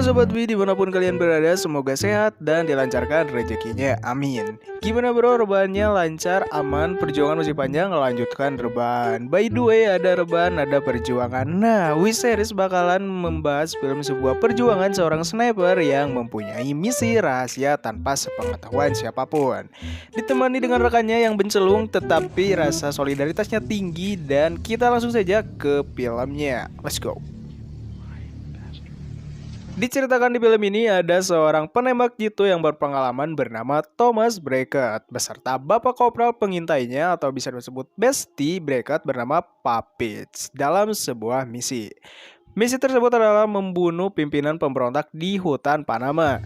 Sobat Wi dimanapun kalian berada, semoga sehat dan dilancarkan rezekinya, amin. Gimana bro, rebahannya lancar, aman, perjuangan masih panjang, lanjutkan rebahan. By the way, ada rebahan, ada perjuangan. Nah, Wi Series bakalan membahas film sebuah perjuangan seorang sniper yang mempunyai misi rahasia tanpa sepengetahuan siapapun. Ditemani dengan rekannya yang bencelung tetapi rasa solidaritasnya tinggi, dan kita langsung saja ke filmnya. Let's go. Diceritakan di film ini ada seorang penembak jitu yang berpengalaman bernama Thomas Brackett beserta bapak kopral pengintainya atau bisa disebut Bestie Brackett bernama Papich dalam sebuah misi. Misi tersebut adalah membunuh pimpinan pemberontak di hutan Panama.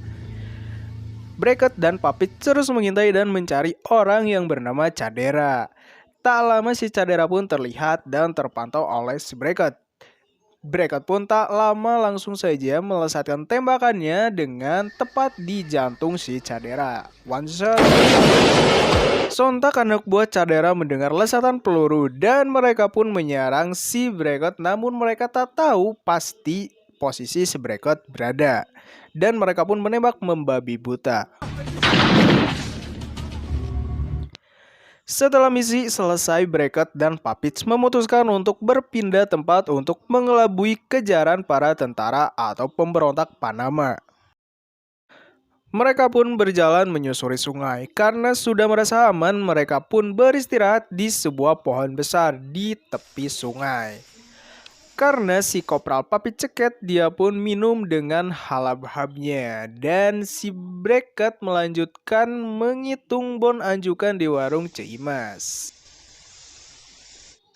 Brackett dan Papich terus mengintai dan mencari orang yang bernama Cadera. Tak lama si Cadera pun terlihat dan terpantau oleh si Brackett. Brackett pun tak lama langsung saja melesatkan tembakannya dengan tepat di jantung si Cadera. One shot. Sontak anak buah Cadera mendengar lesatan peluru dan mereka pun menyerang si Brackett, namun mereka tak tahu pasti posisi si Brackett berada. Dan mereka pun menembak membabi buta. Setelah misi selesai, Brackett dan Papich memutuskan untuk berpindah tempat untuk mengelabui kejaran para tentara atau pemberontak Panama. Mereka pun berjalan menyusuri sungai. Karena sudah merasa aman, mereka pun beristirahat di sebuah pohon besar di tepi sungai. Karena si Kopral Papich ceket, dia pun minum dengan halab-habnya. Dan si Brackett melanjutkan menghitung bon anjukan di warung Ceimas.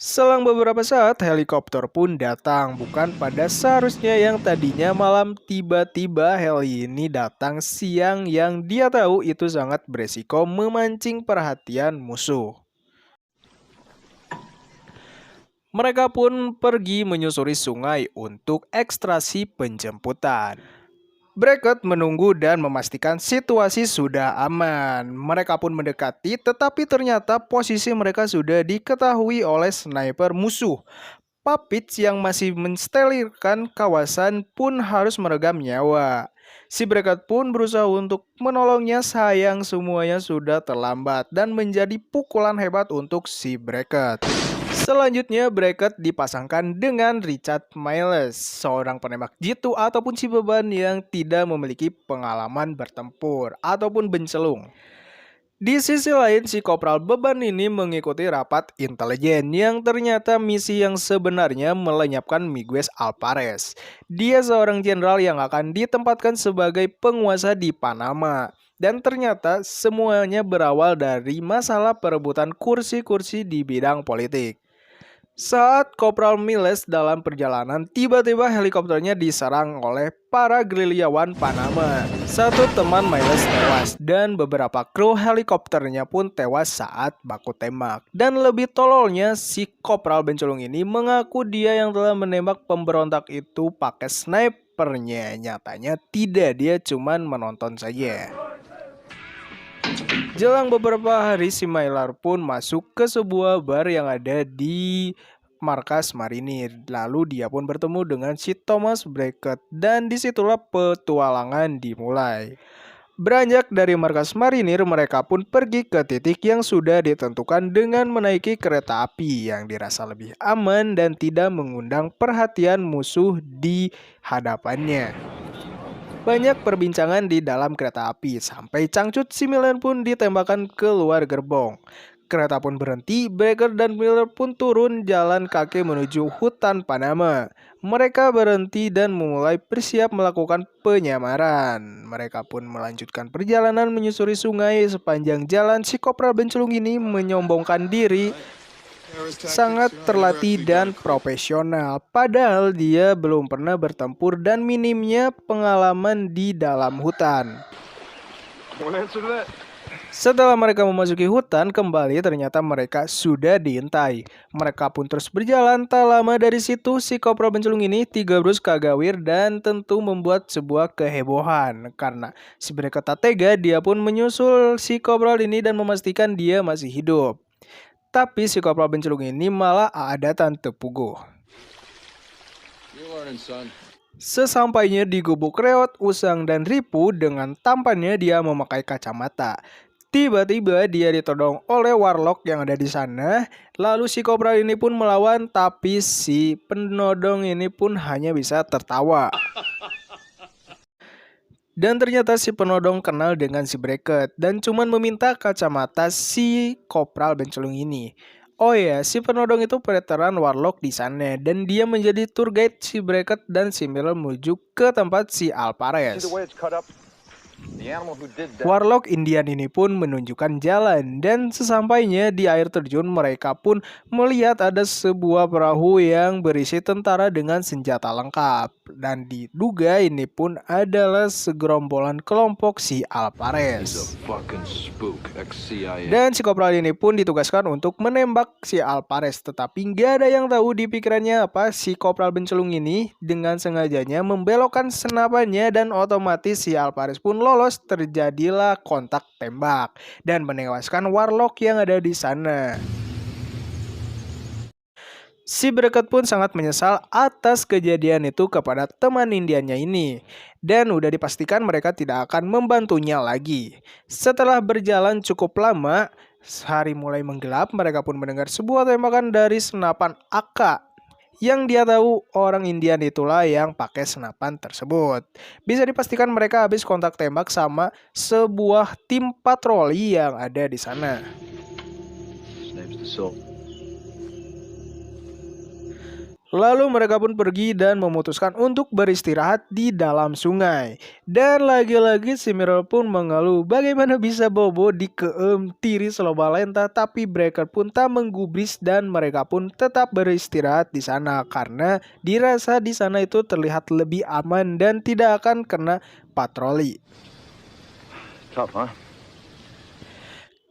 Selang beberapa saat, helikopter pun datang. Bukan pada seharusnya yang tadinya malam, tiba-tiba heli ini datang siang yang dia tahu itu sangat beresiko memancing perhatian musuh. Mereka pun pergi menyusuri sungai untuk ekstraksi penjemputan. Brackett menunggu dan memastikan situasi sudah aman. Mereka pun mendekati, tetapi ternyata posisi mereka sudah diketahui oleh sniper musuh. Papich yang masih mensterilkan kawasan pun harus meregang nyawa. Si Brackett pun berusaha untuk menolongnya, sayang semuanya sudah terlambat dan menjadi pukulan hebat untuk si Brackett. Selanjutnya, Brackett dipasangkan dengan Richard Miles, seorang penembak jitu ataupun si beban yang tidak memiliki pengalaman bertempur ataupun bencelung. Di sisi lain, si Kopral beban ini mengikuti rapat intelijen yang ternyata misi yang sebenarnya melenyapkan Miguel Alvarez. Dia seorang jenderal yang akan ditempatkan sebagai penguasa di Panama. Dan ternyata semuanya berawal dari masalah perebutan kursi-kursi di bidang politik. Saat Kopral Miles dalam perjalanan, tiba-tiba helikopternya diserang oleh para gerilyawan Panama. Satu teman Miles tewas dan beberapa kru helikopternya pun tewas saat baku tembak. Dan lebih tololnya, si Kopral benculung ini mengaku dia yang telah menembak pemberontak itu pakai snipernya. Nyatanya tidak, dia cuman menonton saja. Jelang beberapa hari, si Mylar pun masuk ke sebuah bar yang ada di markas marinir. Lalu dia pun bertemu dengan si Thomas Brackett dan disitulah petualangan dimulai. Beranjak dari markas marinir, mereka pun pergi ke titik yang sudah ditentukan dengan menaiki kereta api yang dirasa lebih aman dan tidak mengundang perhatian musuh di hadapannya. Banyak perbincangan di dalam kereta api, sampai Cangcut si Miller pun ditembakkan keluar gerbong. Kereta pun berhenti, Brackett dan Miller pun turun jalan kaki menuju hutan Panama. Mereka berhenti dan memulai bersiap melakukan penyamaran. Mereka pun melanjutkan perjalanan menyusuri sungai. Sepanjang jalan, si Kopral benculung ini menyombongkan diri sangat terlatih dan profesional, padahal dia belum pernah bertempur dan minimnya pengalaman di dalam hutan. Setelah mereka memasuki hutan kembali, ternyata mereka sudah diintai. Mereka pun terus berjalan. Tak lama dari situ, si Kopral benculung ini tiga brus kagawir dan tentu membuat sebuah kehebohan. Karena si Brackett tak tega, dia pun menyusul si Kopral ini dan memastikan dia masih hidup. Tapi si Kopral benculung ini malah ada tante puguh. Sesampainya di gubuk Reot, Usang, dan Ripu dengan tampannya dia memakai kacamata. Tiba-tiba dia ditodong oleh warlock yang ada di sana. Lalu si Kopral ini pun melawan, tapi si penodong ini pun hanya bisa tertawa. Dan ternyata si penodong kenal dengan si Bracket dan cuman meminta kacamata si Kopral Bencelung ini. Oh ya, si penodong itu veteran warlock di sana dan dia menjadi tour guide si Bracket dan si Miller menuju ke tempat si Alvarez. Warlock Indian ini pun menunjukkan jalan dan sesampainya di air terjun mereka pun melihat ada sebuah perahu yang berisi tentara dengan senjata lengkap dan diduga ini pun adalah segerombolan kelompok si Alvarez. Dan si Kopral ini pun ditugaskan untuk menembak si Alvarez, tetapi nggak ada yang tahu di pikirannya apa si Kopral Bencelung ini dengan sengajanya membelokkan senapannya dan otomatis si Alvarez pun lolos. Terjadilah kontak tembak dan menewaskan warlock yang ada di sana. Si Bracket pun sangat menyesal atas kejadian itu kepada teman Indiannya ini dan udah dipastikan mereka tidak akan membantunya lagi. Setelah berjalan cukup lama, hari mulai menggelap, mereka pun mendengar sebuah tembakan dari senapan AK. Yang dia tahu orang Indian itulah yang pakai senapan tersebut. Bisa dipastikan mereka habis kontak tembak sama sebuah tim patroli yang ada di sana. Lalu mereka pun pergi dan memutuskan untuk beristirahat di dalam sungai. Dan lagi-lagi si Mirror pun mengeluh bagaimana bisa bobo di keem tiri Selobalenta, tapi Breaker pun tak menggubris dan mereka pun tetap beristirahat di sana karena dirasa di sana itu terlihat lebih aman dan tidak akan kena patroli.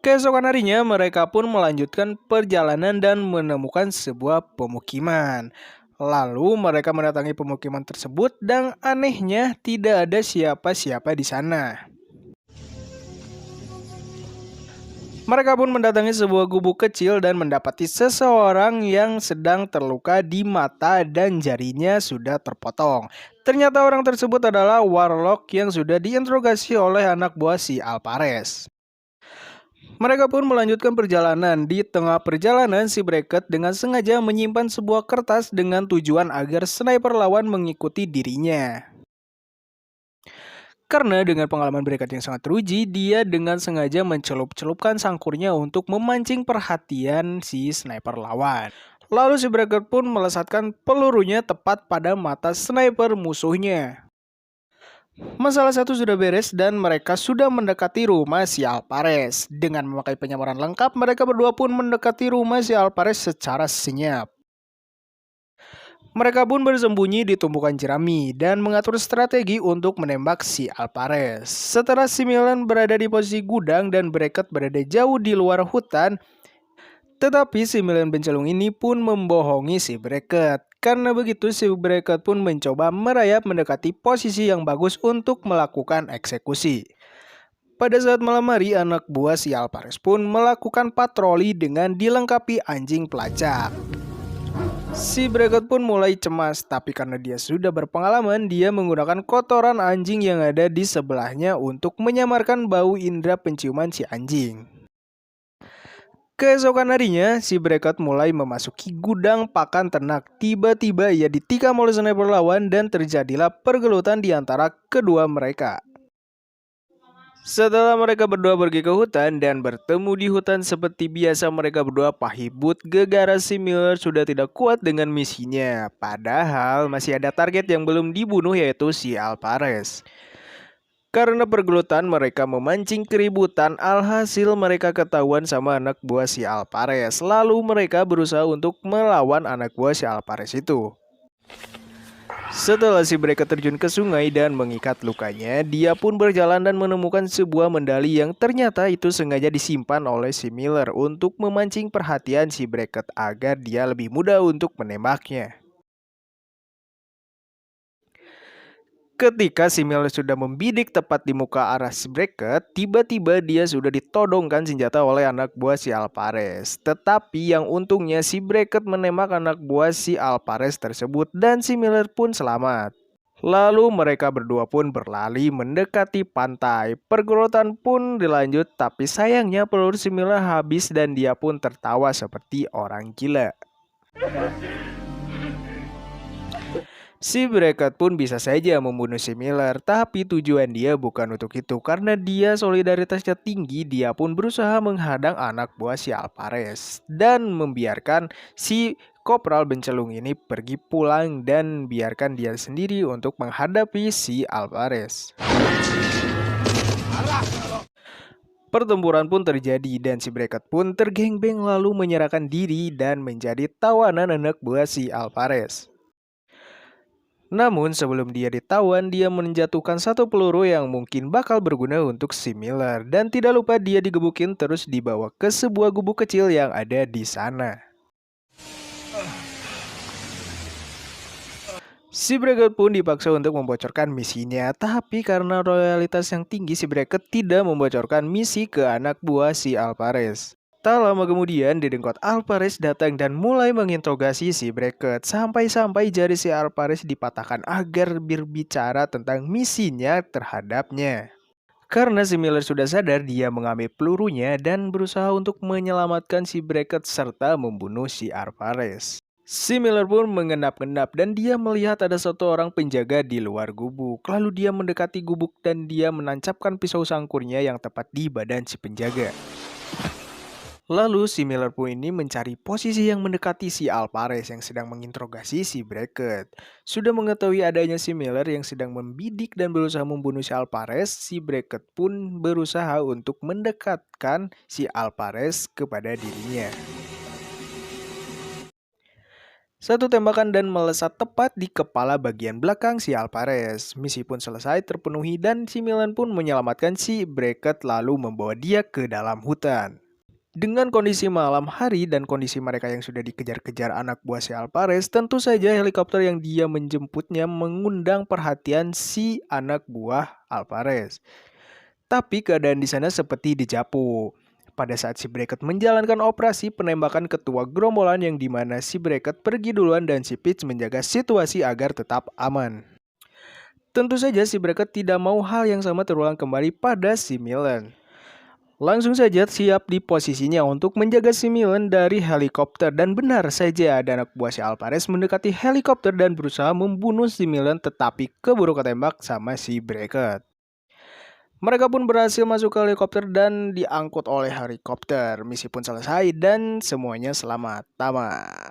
Keesokan harinya mereka pun melanjutkan perjalanan dan menemukan sebuah pemukiman. Lalu mereka mendatangi pemukiman tersebut dan anehnya tidak ada siapa-siapa di sana. Mereka pun mendatangi sebuah gubuk kecil dan mendapati seseorang yang sedang terluka di mata dan jarinya sudah terpotong. Ternyata orang tersebut adalah warlock yang sudah diinterogasi oleh anak buah si Alvarez. Mereka pun melanjutkan perjalanan. Di tengah perjalanan, si Bracket dengan sengaja menyimpan sebuah kertas dengan tujuan agar sniper lawan mengikuti dirinya. Karena dengan pengalaman Bracket yang sangat teruji, dia dengan sengaja mencelup-celupkan sangkurnya untuk memancing perhatian si sniper lawan. Lalu si Bracket pun melesatkan pelurunya tepat pada mata sniper musuhnya. Masalah satu sudah beres dan mereka sudah mendekati rumah si Alvarez. Dengan memakai penyamaran lengkap, mereka berdua pun mendekati rumah si Alvarez secara senyap. Mereka pun bersembunyi di tumpukan jerami dan mengatur strategi untuk menembak si Alvarez. Setelah si Milan berada di posisi gudang dan Bracket berada jauh di luar hutan, tetapi si Milan Bencelung ini pun membohongi si Bracket. Karena begitu si Bracket pun mencoba merayap mendekati posisi yang bagus untuk melakukan eksekusi. Pada saat malam hari, anak buah si Alvarez pun melakukan patroli dengan dilengkapi anjing pelacak. Si Bracket pun mulai cemas, tapi karena dia sudah berpengalaman, dia menggunakan kotoran anjing yang ada di sebelahnya untuk menyamarkan bau indera penciuman si anjing. Keesokan harinya, si Bracket mulai memasuki gudang pakan ternak. Tiba-tiba ia ditikam oleh sniper lawan dan terjadilah pergelutan di antara kedua mereka. Setelah mereka berdua pergi ke hutan dan bertemu di hutan seperti biasa, mereka berdua pahibut gegara si Miller sudah tidak kuat dengan misinya. Padahal masih ada target yang belum dibunuh, yaitu si Alvarez. Karena pergelutan mereka memancing keributan, alhasil mereka ketahuan sama anak buah si Alvarez. Lalu mereka berusaha untuk melawan anak buah si Alvarez itu. Setelah si Bracket terjun ke sungai dan mengikat lukanya, dia pun berjalan dan menemukan sebuah medali yang ternyata itu sengaja disimpan oleh si Miller untuk memancing perhatian si Bracket agar dia lebih mudah untuk menembaknya. Ketika si Miller sudah membidik tepat di muka arah si Bracket, tiba-tiba dia sudah ditodongkan senjata oleh anak buah si Alvarez. Tetapi yang untungnya si Bracket menembak anak buah si Alvarez tersebut dan si Miller pun selamat. Lalu mereka berdua pun berlari mendekati pantai. Pergorotan pun dilanjut, tapi sayangnya peluru si Miller habis dan dia pun tertawa seperti orang gila. Si Brackett pun bisa saja membunuh si Miller, tapi tujuan dia bukan untuk itu. Karena dia solidaritasnya tinggi, dia pun berusaha menghadang anak buah si Alvarez dan membiarkan si Kopral Bencelung ini pergi pulang dan biarkan dia sendiri untuk menghadapi si Alvarez. Pertempuran pun terjadi dan si Brackett pun tergengbeng lalu menyerahkan diri dan menjadi tawanan anak buah si Alvarez. Namun sebelum dia ditawan, dia menjatuhkan satu peluru yang mungkin bakal berguna untuk si Miller. Dan tidak lupa dia digebukin terus dibawa ke sebuah gubuk kecil yang ada di sana. Si Brackett pun dipaksa untuk membocorkan misinya, tapi karena loyalitas yang tinggi si Brackett tidak membocorkan misi ke anak buah si Alvarez. Tak lama kemudian, Dedengkot Alvarez datang dan mulai menginterogasi si Brackett sampai-sampai jari si Alvarez dipatahkan agar berbicara tentang misinya terhadapnya. Karena si Miller sudah sadar, dia mengambil pelurunya dan berusaha untuk menyelamatkan si Brackett serta membunuh si Alvarez. Si Miller pun mengenap-genap dan dia melihat ada satu orang penjaga di luar gubuk. Lalu dia mendekati gubuk dan dia menancapkan pisau sangkurnya yang tepat di badan si penjaga. Lalu si Miller pun ini mencari posisi yang mendekati si Alvarez yang sedang menginterogasi si Brackett. Sudah mengetahui adanya si Miller yang sedang membidik dan berusaha membunuh si Alvarez, si Brackett pun berusaha untuk mendekatkan si Alvarez kepada dirinya. Satu tembakan dan melesat tepat di kepala bagian belakang si Alvarez. Misi pun selesai terpenuhi dan si Miller pun menyelamatkan si Brackett lalu membawa dia ke dalam hutan. Dengan kondisi malam hari dan kondisi mereka yang sudah dikejar-kejar anak buah si Alvarez, tentu saja helikopter yang dia menjemputnya mengundang perhatian si anak buah Alvarez. Tapi keadaan di sana seperti dijapu. Pada saat si Brackett menjalankan operasi penembakan ketua gerombolan yang dimana si Brackett pergi duluan dan si Pitch menjaga situasi agar tetap aman. Tentu saja si Brackett tidak mau hal yang sama terulang kembali pada si Miller. Langsung saja siap di posisinya untuk menjaga si Milan dari helikopter dan benar saja ada anak buah si Alvarez mendekati helikopter dan berusaha membunuh si Milan tetapi keburu ketembak sama si Brackett. Mereka pun berhasil masuk ke helikopter dan diangkut oleh helikopter. Misi pun selesai dan semuanya selamat. Tamat.